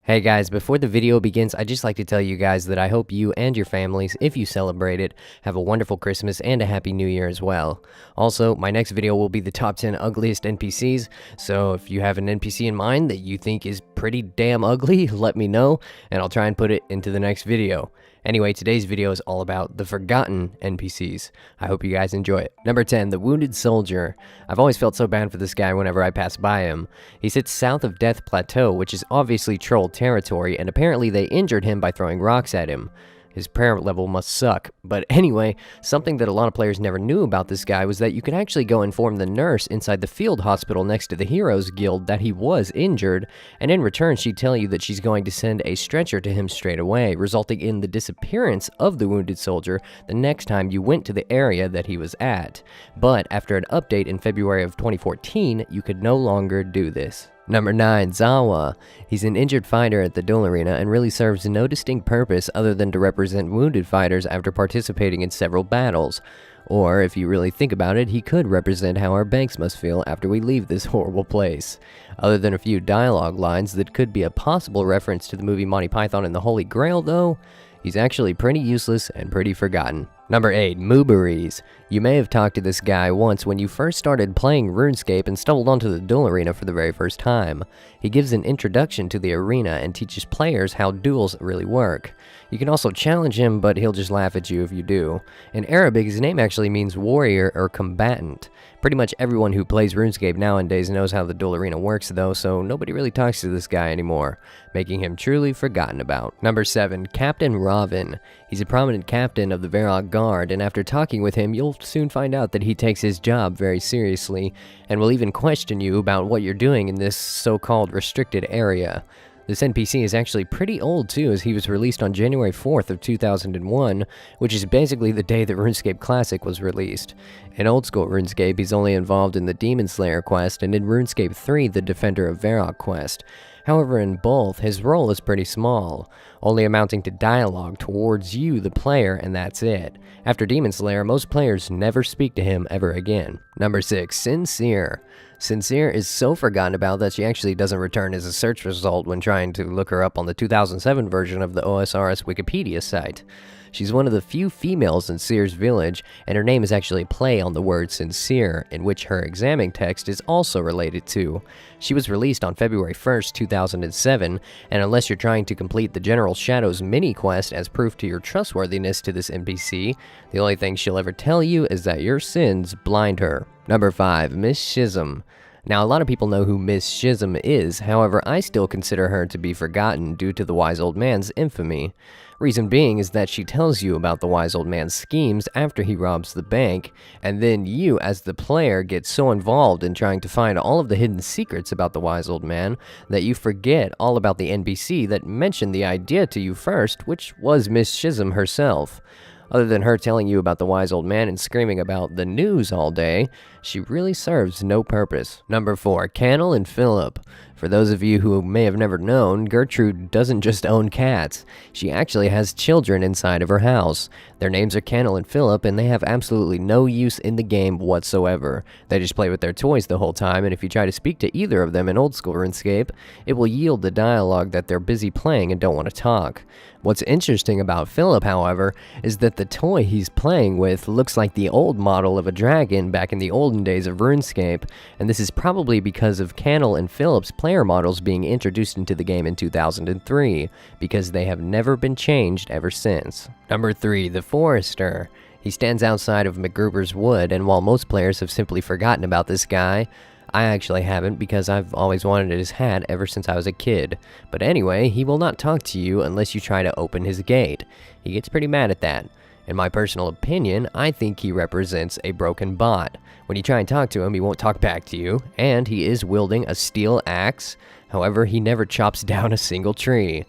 Hey guys, before the video begins, I'd just like to tell you guys that I hope you and your families, if you celebrate it, have a wonderful Christmas and a Happy New Year as well. Also, my next video will be the top 10 ugliest NPCs, so if you have an NPC in mind that you think is pretty damn ugly, let me know, and I'll try and put it into the next video. Anyway, today's video is all about the forgotten NPCs. I hope you guys enjoy it. Number 10, the Wounded Soldier. I've always felt so bad for this guy whenever I pass by him. He sits south of Death Plateau, which is obviously troll territory, and apparently they injured him by throwing rocks at him. His prayer level must suck. But anyway, something that a lot of players never knew about this guy was that you could actually go inform the nurse inside the field hospital next to the Heroes Guild that he was injured, and in return she'd tell you that she's going to send a stretcher to him straight away, resulting in the disappearance of the wounded soldier the next time you went to the area that he was at. But after an update in February of 2014, you could no longer do this. Number 9, Zawa. He's an injured fighter at the duel arena and really serves no distinct purpose other than to represent wounded fighters after participating in several battles. Or, if you really think about it, he could represent how our banks must feel after we leave this horrible place. Other than a few dialogue lines that could be a possible reference to the movie Monty Python and the Holy Grail though, he's actually pretty useless and pretty forgotten. Number 8, Mooberies. You may have talked to this guy once when you first started playing RuneScape and stumbled onto the duel arena for the very first time. He gives an introduction to the arena and teaches players how duels really work. You can also challenge him, but he'll just laugh at you if you do. In Arabic, his name actually means warrior or combatant. Pretty much everyone who plays RuneScape nowadays knows how the duel arena works though, so nobody really talks to this guy anymore, making him truly forgotten about. Number 7, Captain Robin. He's a prominent captain of the Varrock Guard, and after talking with him, you'll soon find out that he takes his job very seriously, and will even question you about what you're doing in this so-called restricted area. This NPC is actually pretty old too, as he was released on January 4th of 2001, which is basically the day that RuneScape Classic was released. In old school RuneScape, he's only involved in the Demon Slayer quest, and in RuneScape 3, the Defender of Varrock quest. However, in both, his role is pretty small, only amounting to dialogue towards you, the player, and that's it. After Demon Slayer, most players never speak to him ever again. Number 6, Sincere. Sincere is so forgotten about that she actually doesn't return as a search result when trying to look her up on the 2007 version of the OSRS Wikipedia site. She's one of the few females in Seer's village, and her name is actually a play on the word sincere, in which her examining text is also related to. She was released on February 1st, 2007, and unless you're trying to complete the General Shadows mini-quest as proof to your trustworthiness to this NPC, the only thing she'll ever tell you is that your sins blind her. Number 5, Miss Schism. Now, a lot of people know who Miss Schism is, however, I still consider her to be forgotten due to the Wise Old Man's infamy. Reason being is that she tells you about the Wise Old Man's schemes after he robs the bank, and then you, as the player, get so involved in trying to find all of the hidden secrets about the Wise Old Man that you forget all about the NPC that mentioned the idea to you first, which was Miss Schism herself. Other than her telling you about the Wise Old Man and screaming about the news all day, she really serves no purpose. Number 4, Cannel and Philip. For those of you who may have never known, Gertrude doesn't just own cats. She actually has children inside of her house. Their names are Cannel and Philip, and they have absolutely no use in the game whatsoever. They just play with their toys the whole time, and if you try to speak to either of them in old school RuneScape, it will yield the dialogue that they're busy playing and don't want to talk. What's interesting about Philip, however, is that the toy he's playing with looks like the old model of a dragon back in the olden days of RuneScape, and this is probably because of Cannel and Philip's player models being introduced into the game in 2003, because they have never been changed ever since. Number 3, the Forester. He stands outside of MacGruber's Wood, and while most players have simply forgotten about this guy, I actually haven't, because I've always wanted his hat ever since I was a kid. But anyway, he will not talk to you unless you try to open his gate. He gets pretty mad at that. In my personal opinion, I think he represents a broken bot. When you try and talk to him, he won't talk back to you, and he is wielding a steel axe. However, he never chops down a single tree.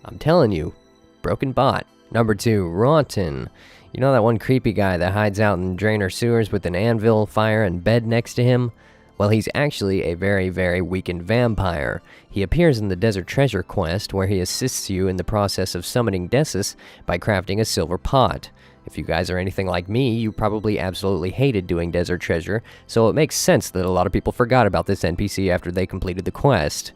I'm telling you, broken bot. Number 2, Rotten. You know that one creepy guy that hides out in drainer sewers with an anvil, fire, and bed next to him? Well, he's actually a very, very weakened vampire. He appears in the Desert Treasure quest, where he assists you in the process of summoning Desus by crafting a silver pot. If you guys are anything like me, you probably absolutely hated doing Desert Treasure, so it makes sense that a lot of people forgot about this NPC after they completed the quest.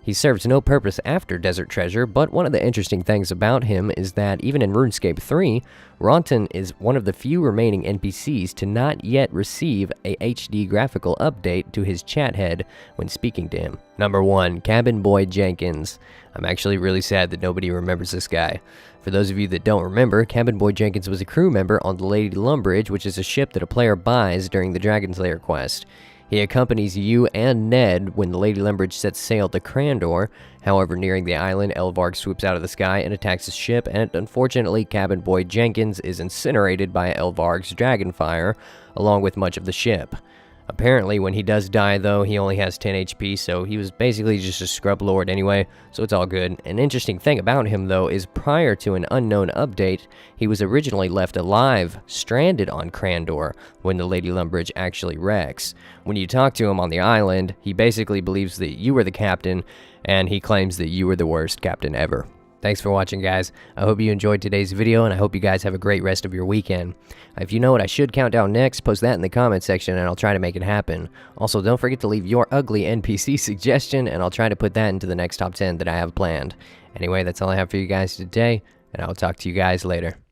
He serves no purpose after Desert Treasure, but one of the interesting things about him is that even in RuneScape 3, Ronton is one of the few remaining NPCs to not yet receive a HD graphical update to his chat head when speaking to him. Number 1. Cabin Boy Jenkins. I'm actually really sad that nobody remembers this guy. For those of you that don't remember, Cabin Boy Jenkins was a crew member on the Lady Lumbridge, which is a ship that a player buys during the Dragon's Lair quest. He accompanies you and Ned when the Lady Lumbridge sets sail to Crandor. However, nearing the island, Elvarg swoops out of the sky and attacks his ship, and unfortunately, Cabin Boy Jenkins is incinerated by Elvarg's dragonfire, along with much of the ship. Apparently, when he does die, though, he only has 10 HP, so he was basically just a scrub lord anyway, so it's all good. An interesting thing about him, though, is prior to an unknown update, he was originally left alive, stranded on Crandor, when the Lady Lumbridge actually wrecks. When you talk to him on the island, he basically believes that you were the captain, and he claims that you were the worst captain ever. Thanks for watching, guys. I hope you enjoyed today's video, and I hope you guys have a great rest of your weekend. If you know what I should count down next, post that in the comment section, and I'll try to make it happen. Also, don't forget to leave your ugly NPC suggestion, and I'll try to put that into the next top 10 that I have planned. Anyway, that's all I have for you guys today, and I'll talk to you guys later.